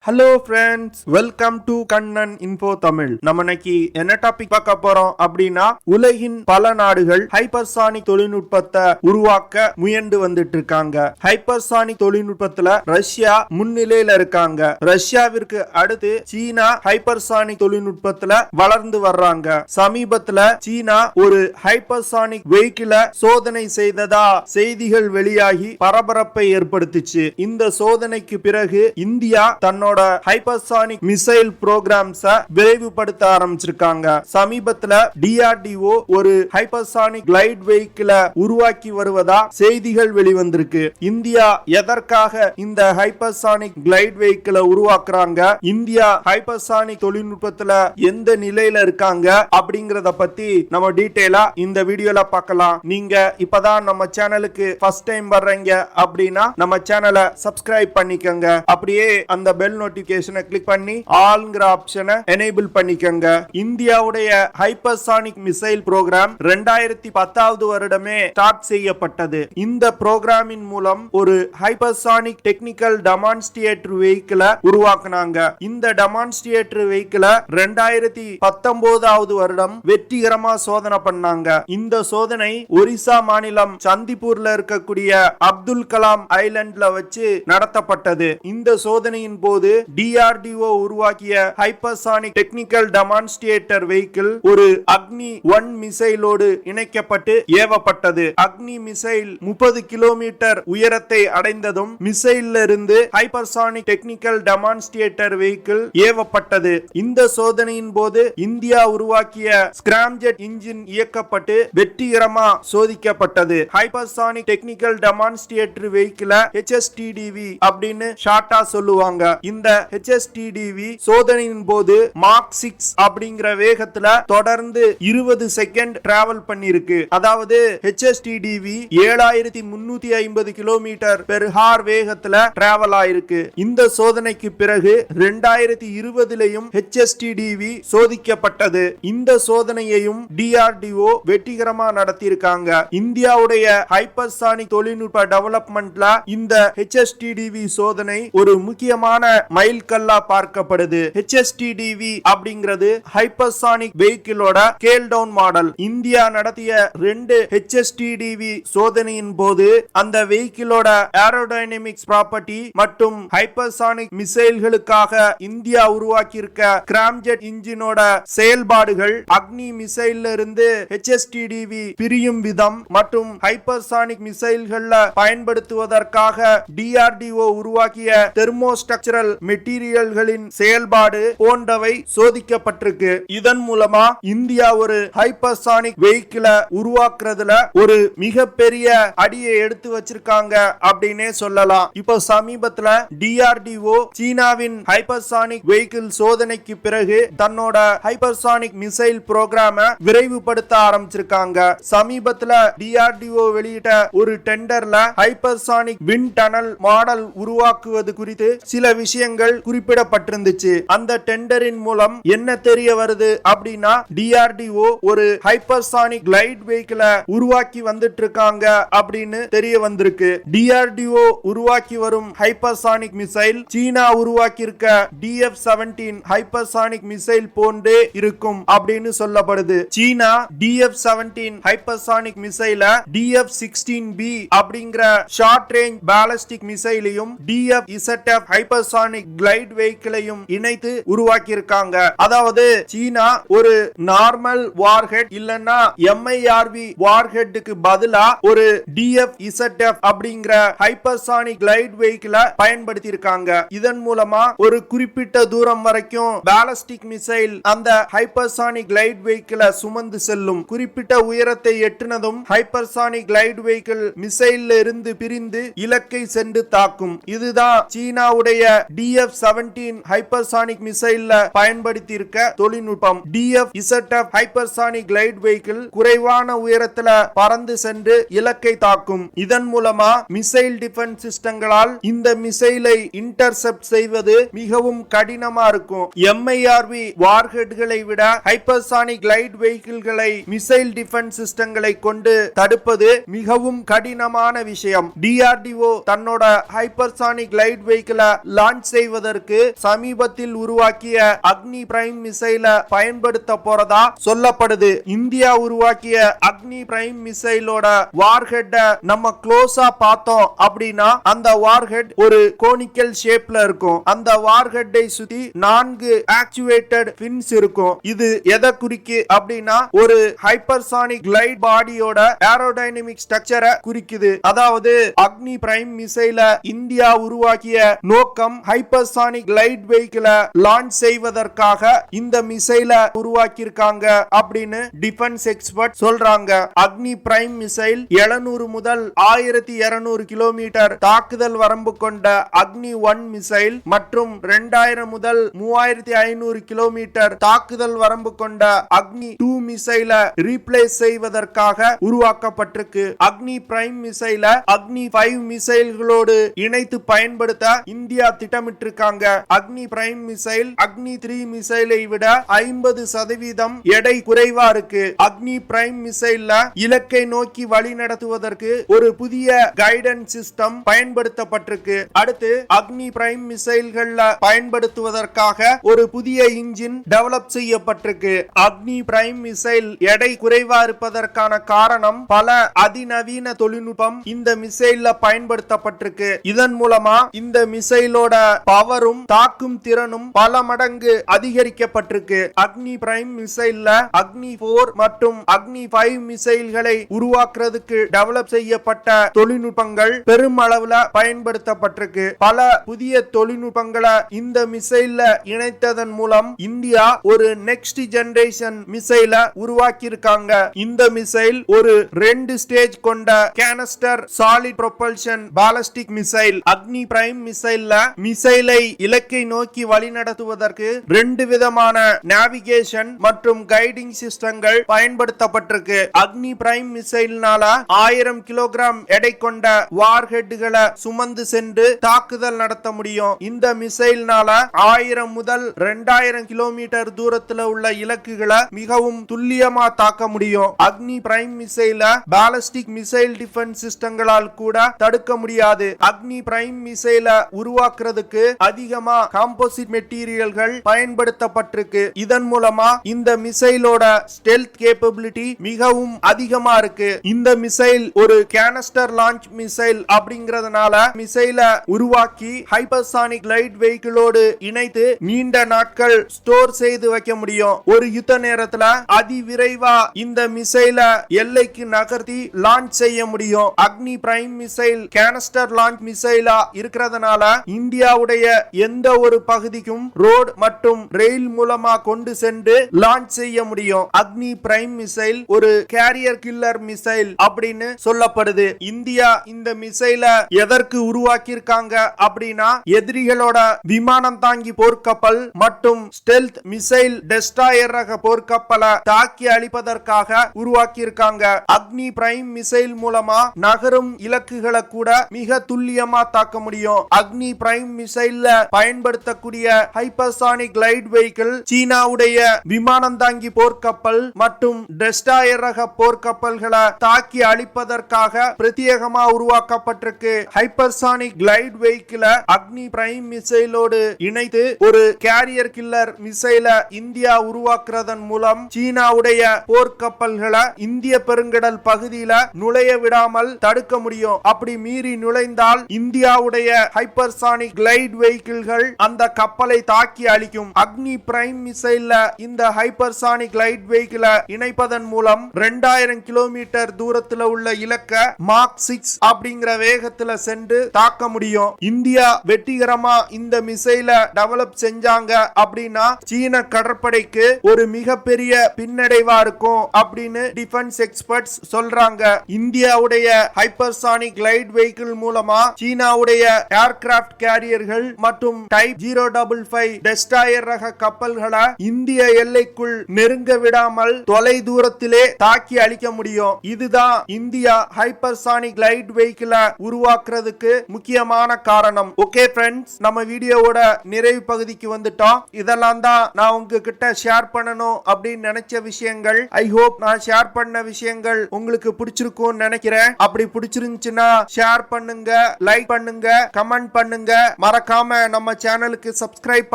Hello friends, welcome to Kannan info Tamil. நம்ம இன்னைக்கு என்ன டாபிக் பார்க்க போறோம் அப்படின்னா, உலகின் பல நாடுகள் ஹைப்பர்சானிக் தொழில்நுட்பத்தை உருவாக்க முயன்று வந்துட்டு இருக்காங்க. ஹைப்பர்சானிக் தொழில்நுட்பத்துல ரஷ்யா முன்னிலையில இருக்காங்க. ரஷ்யாவிற்கு அடுத்து சீனா ஹைப்பர்சானிக் தொழில்நுட்பத்துல வளர்ந்து வர்றாங்க. சமீபத்துல சீனா ஒரு ஹைப்பர்சானிக் வெஹிக்கிள சோதனை செய்ததா செய்திகள் வெளியாகி பரபரப்பை ஏற்படுத்திச்சு. இந்த சோதனைக்கு பிறகு இந்தியா தன்னோட ஹைப்பர்சானிக் மிசைல் புரோகிராம்ஸ விரைவுபடுத்த ஆரம்பிச்சிருக்காங்க. சமீபத்துல DRDO ஒரு ஹைப்பர்சானிக் கிளைட் வெஹிக்கிள உருவாக்கி வருவதா செய்திகள் வெளிவந்திருக்கு. இந்தியா எதற்காக இந்த ஹைப்பர்சானிக் கிளைட் வெஹிக்கிள உருவாக்குறாங்க, இந்தியா ஹைப்பர்சானிக் தொழில்நுட்பத்துல எந்த நிலையில இருக்காங்க அப்படிங்கறத பத்தி நம்ம டீடைலா இந்த வீடியோல பார்க்கலாம். நீங்க இப்பதான் நம்ம சேனலுக்கு ஃபர்ஸ்ட் டைம் வர்றீங்க அப்படின்னா நம்ம சேனலை சப்ஸ்கிரைப் பண்ணிக்கங்க. அப்படியே அந்த பெல் நோட்டிபிகேஷனை கிளிக் பண்ணி ஆல்ங்கிற ஆப்ஷனை எனேபிள் பண்ணிக்கங்க. இந்தியாவுடைய ஹைப்பர்சானிக் மிசைல் புரோகிராம் 2010 வருடமே ஸ்டார்ட் செய்யப்பட்டது. இந்த புரோகிராமின் மூலம் ஒரு ஹைப்பர்சானிக் டெக்னிக்கல் டெமான்ஸ்ட்ரேட்டர் வெஹிக்கிள உருவாக்குனாங்க. இந்த டெமான்ஸ்ட்ரேட்டர் வெஹிக்கிள 2019 வருடம் வெற்றிகரமா சோதனை பண்ணாங்க. இந்த சோதனை ஒரிசா மாநிலம் சந்திப்பூர்ல இருக்கக்கூடிய அப்துல் கலாம் ஐலண்ட்ல வச்சு நடத்தப்பட்டது. இந்த சோதனையின் போது DRDO உருவாக்கிய ஹைப்பர்சானிக் டெக்னிக்கல் டெமான்ஸ்ட்ரேட்டர் வெஹிக்கிள் ஒரு அக்னி 1 மிசைலோடு இணைக்கப்பட்டு ஏவப்பட்டது. அக்னி மிசைல் 30 கிலோமீட்டர் உயரத்தை அடைந்ததும் மிசைலில் இருந்து ஹைப்பர்சானிக் டெக்னிக்கல் டெமான்ஸ்ட்ரேட்டர் வெஹிக்கிள் ஏவப்பட்டது. இந்த சோதனையின் போது இந்தியா உருவாக்கிய ஸ்கிராம்ஜெட் இன்ஜின் இயக்கப்பட்டு வெற்றிகரமா சோதிக்கப்பட்டது. ஹைப்பர்சானிக் டெக்னிக்கல் டெமான்ஸ்ட்ரேட்டர் வெஹிக்கிள HSTDV அப்படின்னு ஷார்ட்டா சொல்லுவாங்க. இந்த HSTDV சோதனையின் போது மார்க் 6 அப்படிங்கிற வேகத்துல தொடர்ந்து 20 செகண்ட் டிராவல் பண்ணிருக்கு. அதாவது HSTDV 7350 கிலோமீட்டர் பெர் ஹார் வேகத்துல டிராவல் ஆயிருக்கு. இந்த சோதனைக்கு பிறகு 2020 HSTDV சோதிக்கப்பட்டது. இந்த சோதனையையும் DRDO வெற்றிகரமா நடத்தியிருக்காங்க. இந்தியாவுடைய ஹைப்பர்சானிக் தொழில்நுட்ப டெவலப்மெண்ட்ல இந்த HSTDV சோதனை ஒரு முக்கியமான மைல்கல்லா பார்க்கப்படுது. HSTDV அப்படிங்கிறது ஹைப்பர்சானிக் வெஹிக்கிளோட ஸ்கேல் டவுன் மாடல். இந்தியா நடத்திய 2 HSTDV சோதனையின் போது அந்த வெஹிக்கிளோட ஏரோடைனமிக்ஸ் ப்ராப்பர்ட்டி மற்றும் ஹைப்பர்சானிக் மிசைல்களுக்காக இந்தியா உருவாக்கி இருக்க ஸ்கிராம்ஜெட் இன்ஜினோட செயல்பாடுகள், அக்னி மிசைல்ல இருந்து HSTDV பிரியும் விதம் மற்றும் ஹைப்பர்சானிக் மிசைல்கள்ல பயன்படுத்துவதற்காக DRDO உருவாக்கிய தெர்மோஸ்ட்ரக்சரல் மெட்டீரியல்களின் செயல்பாடு போன்றவை சோதிக்கப்பட்டிருக்கு. இதன் மூலமா இந்தியா ஒரு ஹைப்பர்சானிக் வெஹிக்கிள உருவாக்குறதுல ஒரு மிகப்பெரிய அடியை எடுத்து வச்சிருக்காங்க அப்படின்னே சொல்லலாம். இப்போ சமீபத்துல DRDO சீனாவின் ஹைப்பர்சானிக் வெஹிக்கிள் சோதனைக்கு பிறகு தன்னோட ஹைப்பர்சானிக் மிசைல் புரோகிராம விரைவுபடுத்த ஆரம்பிச்சிருக்காங்க. சமீபத்துல DRDO வெளியிட்ட ஒரு டெண்டர்ல ஹைப்பர்சானிக் விண்ட் டனல் மாடல் உருவாக்குவது குறித்து சில விஷயங்கள் குறிப்பிடப்பட்டிருந்துச்சு. அந்த டெண்டரின் மூலம் என்ன தெரிய வருது அப்படின்னா, DRDO ஒரு ஹைப்பர்சானிக் கிளைட் வெஹிக்கிள உருவாக்கி வந்துட்டு இருக்காங்க அப்படின்னு தெரிய வந்திருக்கு. DRDO உருவாக்கி வரும் ஹைப்பர்சானிக் மிசைல் சீனா உருவாக்கி இருக்க DF-17 ஹைப்பர்சானிக் மிசைல் போன்றே இருக்கும் அப்படின்னு சொல்லப்படுது. சீனா DF-17 ஹைப்பர்சானிக் மிசைல DF-16B அப்படிங்கிற ஷார்ட் ரேஞ்ச் பாலிஸ்டிக் மிசைலையும் DF-ZF ஹைப்பர்சானிக் கிளைட் வெஹிக்கிளையும் இணைத்து உருவாக்கி இருக்காங்க. அதாவது சீனா ஒரு நார்மல் வார்ஹெட் இல்லனா MIRV வார்ஹெட்டுக்கு பதிலா ஒரு DF-ZF அப்படிங்கிற ஹைப்பர்சானிக் கிளைட் வெஹிக்கிள பயன்படுத்தி இருக்காங்க. இதன் மூலமா ஒரு குறிப்பிட்ட தூரம் வரைக்கும் பாலிஸ்டிக் மிசைல் அந்த ஹைப்பர்சானிக் கிளைட் வெஹிக்கிள சுமந்து செல்லும். குறிப்பிட்ட உயரத்தை எட்டினதும் ஹைப்பர்சானிக் கிளைட் வெஹிக்கிள் மிசைல்ல இருந்து பிரிந்து இலக்கை சென்று தாக்கும். இதுதான் சீனாவுடைய DF-17 ஹைப்பர்சானிக் மிசைல்ல பயன்படுத்தி இருக்க தொழில்நுட்பம். DF-ZF ஹைப்பர்சானிக் கிளைட் வெஹிக்கிள் குறைவான உயரத்துல பறந்து சென்று இலக்கை தாக்கும். இதன் மூலமா மிசைல் டிஃபென்ஸ் சிஸ்டங்களால் இந்த மிசைலை இன்டர்செப்ட் செய்வது மிகவும் கடினமா இருக்கும். MIRV வார்ஹெட்களை விட ஹைப்பர்சானிக் கிளைட் வெஹிக்கிள்களை மிசைல் டிஃபென்ஸ் சிஸ்டங்களை கொண்டு தடுப்பது மிகவும் கடினமான விஷயம். DRDO தன்னோட ஹைப்பர்சானிக் கிளைட் வெஹிக்கிள லான்ச் செய்வதற்கு சமீபத்தில் உருவாக்கிய அக்னி பிரைம் மிசைல பயன்படுத்த போறதா சொல்லப்படுது. இந்தியா உருவாக்கிய அக்னி பிரைம் மிசைலோட வார்ஹெட் நம்ம க்ளோஸா பார்த்தோம் அப்படின்னா அந்த வார்ஹெட் ஒரு கோனிக்கல் ஷேப்ல இருக்கும். அந்த வார்ஹெட்டை சுத்தி 4 ஆக்சுவேட்டட் ஃபின்ஸ் இருக்கும். இது எதை குறிக்கு அப்படின்னா ஒரு ஹைப்பர்சானிக் கிளைட் பாடியோட ஏரோடைனமிக் ஸ்ட்ரக்சரை குறிக்குது. அதாவது அக்னி பிரைம் மிசைல இந்தியா உருவாக்கிய நோக்கம் ஹைப்பர்சானிக் கிளைட் வெஹிக்கிள லான்ச் செய்வதற்காக இந்த மிசைல உருவாக்கி இருக்காங்க அப்படின்னு டிஃபென்ஸ் எக்ஸ்பர்ட் சொல்றாங்க. அக்னி பிரைம் மிசைல் 700 முதல் 1200 கிலோமீட்டர் தாக்குதல் வரம்பு கொண்ட அக்னி 1 மிசைல் மற்றும் 2000 முதல் 3500 கிலோமீட்டர் தாக்குதல் வரம்பு கொண்ட அக்னி 2 மிசைல ரீப்ளேஸ் செய்வதற்காக உருவாக்கப்பட்டிருக்கு. அக்னி பிரைம் மிசைல அக்னி 5 மிசைல்களோடு இணைத்து பயன்படுத்த இந்தியா திட்டமிட்டிருக்காங்க. அக்னி பிரைம் மிசைல் அக்னி 3 மிசைலை விட 50% எடை குறைவா இருக்கு. அக்னி பிரைம் மிசைல்ல இலக்கை நோக்கி வழி நடத்துவதற்கு ஒரு புதிய கைடன்ஸ் சிஸ்டம் பயன்படுத்தப்பட்டிருக்கு. அடுத்து அக்னி பிரைம் மிசைல்கள்ல பயன்படுத்துவதற்காக ஒரு புதிய இன்ஜின் டெவலப் செய்யப்பட்டிருக்கு. அக்னி பிரைம் மிசைல் எடை குறைவா இருப்பதற்கான காரணம் பல அதிநவீன தொழில்நுட்பம் இந்த மிசைல்ல பயன்படுத்தப்பட்டிருக்கு. இதன் மூலமா இந்த மிசைலோட பவரும் தாக்கும் திறனும் பல மடங்கு அதிகரிக்கப்பட்டிருக்கு. அக்னி பிரைம் மிசைல்ல அக்னி 4 மற்றும் அக்னி 5 மிசைல்களை உருவாக்குறதுக்கு டெவலப் செய்யப்பட்ட தொழில்நுட்பங்கள் பெருமளவுல பயன்படுத்தப்பட்டிருக்கு. பல புதிய தொழில்நுட்பங்களை இந்த மிசைல்ல இணைத்ததன் மூலம் இந்தியா ஒரு நெக்ஸ்ட் ஜெனரேஷன் மிசைல உருவாக்கி இருக்காங்க. இந்த மிசைல் ஒரு 2 ஸ்டேஜ் கொண்ட கேனஸ்டர் சாலிட் ப்ரொபல்ஷன் பாலிஸ்டிக் மிசைல். அக்னி பிரைம் மிசைல்ல மிசைலை இலக்கை நோக்கி வழிநடத்துவதற்கு 2 விதமான நேவிகேஷன் மற்றும் கைடிங் சிஸ்டங்கள் பயன்படுத்தப்பட்டிருக்கு. அக்னி பிரைம் மிசைல்னால 1000 கிலோகிராம் எடை கொண்ட வார்ஹெட்களை சுமந்து சென்று தாக்குதல் நடத்த முடியும். இந்த மிசைல்னால 1000 முதல் 2000 கிலோமீட்டர் தூரத்துல உள்ள இலக்குகளை மிகவும் துல்லியமா தாக்க முடியும். அக்னி பிரைம் மிசைல பாலிஸ்டிக் மிசைல் டிஃபென்ஸ் சிஸ்டங்களால் கூட தடுக்க முடியாது. அக்னி பிரைம் மிசைல உருவாக்குறதுக்கு அதிகமா காம்போசிட் மெட்டீரியல்கள் பயன்படுத்தப்பட்டிருக்கு. இதன் மூலமா இந்த மிசைலோட ஸ்டெல்த் கேப்பபிலிட்டி மிகவும் அதிகமா இருக்கு. இந்த மிசைல் ஒரு கேனஸ்டர் லான்ச் மிசைல் அப்படிங்கறதுனால மிசைல உருவாக்கி ஹைப்பர்சானிக் கிளைட் வெஹிக்கிளோடு இணைத்து நீண்ட நாட்கள் ஸ்டோர் செய்து வைக்க முடியும். ஒரு யுத்த நேரத்துல அதிவிரைவா இந்த மிசைல எல்லைக்கு நகர்த்தி லான்ச் செய்ய முடியும். அக்னி பிரைம் மிசைல் கேனஸ்டர் லான்ச் மிசைலா இருக்கிறதுனால இந்தியாவுடைய எந்த ஒரு பகுதிக்கும் ரோட் மற்றும் ரயில் மூலமா கொண்டு சென்று லான்ச் செய்ய முடியும். அக்னி பிரைம் மிசைல் ஒரு கேரியர் கில்லர் மிசைல் அப்படின்னு சொல்லப்படுது. இந்தியா இந்த மிசைல எதற்கு உருவாக்கி இருக்காங்க அப்படின்னா எதிரிகளோட விமானம் தாங்கி போர்க்கப்பல் மற்றும் ஸ்டெல்த் மிசைல் டெஸ்ட்ராயர் ரக போர்க்கப்பலை தாக்கி அழிப்பதற்காக உருவாக்கி இருக்காங்க. அக்னி பிரைம் மிசைல் மூலமா நகரும் இலக்குகளை கூட மிக துல்லியமா தாக்க முடியும். அக்னி பிரைம் மிசைல்ல பயன்படுத்தக்கூடிய ஹைப்பர்சானிக் கிளைட் வெஹிக்கிள் சீனாவுடைய விமானம் தாங்கி போர்க்கப்பல் மற்றும் டெஸ்ட்ராயர் ரக போர்க்கப்பல்களை தாக்கி அழிப்பதற்காக பிரத்யேகமா உருவாக்கப்பட்டிருக்கு. ஹைப்பர்சானிக் கிளைட் வெஹிக்கிள அக்னி பிரைம் மிசைலோடு இணைத்து ஒரு கேரியர் கில்லர் மிசைல இந்தியா உருவாக்குறதன் மூலம் சீனாவுடைய போர்க்கப்பல்களை இந்திய பெருங்கடல் பகுதியில நுழைய விடாமல் தடுக்க முடியும். அப்படி மீறி நுழைந்தால் இந்தியாவுடைய ஹைப்பர்சானிக் கிளைட் வெஹிக்கிள்கள் அந்த கப்பலை தாக்கி அழிக்கும். அக்னி பிரைம் மிசைல்ல இந்த ஹைப்பர்சானிக் கிளைட் வெஹிக்கிள இணைப்பதன் மூலம் 2000 கிலோமீட்டர் தூரத்துல உள்ள இலக்க மாக் 6 அப்படிங்கிற வேகத்துல சென்று தாக்க முடியும். இந்தியா வெற்றிகரமா இந்த மிசைல டெவலப் செஞ்சாங்க அப்படின்னா சீன கடற்படைக்கு ஒரு மிகப்பெரிய பின்னடைவா இருக்கும் அப்படின்னு டிஃபென்ஸ் எக்ஸ்பர்ட்ஸ் சொல்றாங்க. இந்தியாவுடைய ஹைப்பர்சானிக் கிளைட் வெஹிக்கிள் மூலமா சீனாவுடைய ஏர்கிராஃப்ட் கேரியர்கள் மற்றும் டைப் 055 டெஸ்ட்ராயர் ரக கப்பல்களை இந்திய எல்லைக்குள் நெருங்க விடாமல் தொலை தூரத்திலே தாக்கி அழிக்க முடியும். இதுதான் இந்தியா ஹைப்பர்சானிக் கிளைட் வெஹிக்கிள உருவாக்குறதுக்கு முக்கியமான காரணம். ஓகே ஃப்ரெண்ட்ஸ், நம்ம வீடியோவோட நிறைவு பகுதிக்கு வந்துட்டோம். இதெல்லாம் தான் நான் உங்ககிட்ட ஷேர் பண்ணணும் அப்படின்னு நினைச்ச விஷயங்கள். ஐ ஹோப் நான் ஷேர் பண்ண விஷயங்கள் உங்களுக்கு பிடிச்சிருக்கும்னு நினைக்கிறேன். அப்படி பிடிச்சிருந்துச்சுன்னா ஷேர் பண்ணுங்க, லைக் பண்ணுங்க, கமெண்ட் பண்ணுங்க. மறக்காம மறக்காம நம்ம சேனலுக்கு சப்ஸ்கிரைப்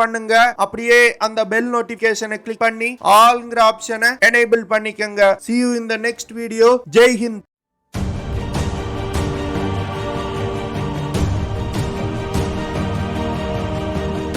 பண்ணுங்க. அப்படியே அந்த பெல் நோட்டிபிகேஷனை கிளிக் பண்ணி ஆல்ங்கிற ஆப்ஷனை எனேபிள் பண்ணிக்கங்க. See you in the next video. Jai Hind.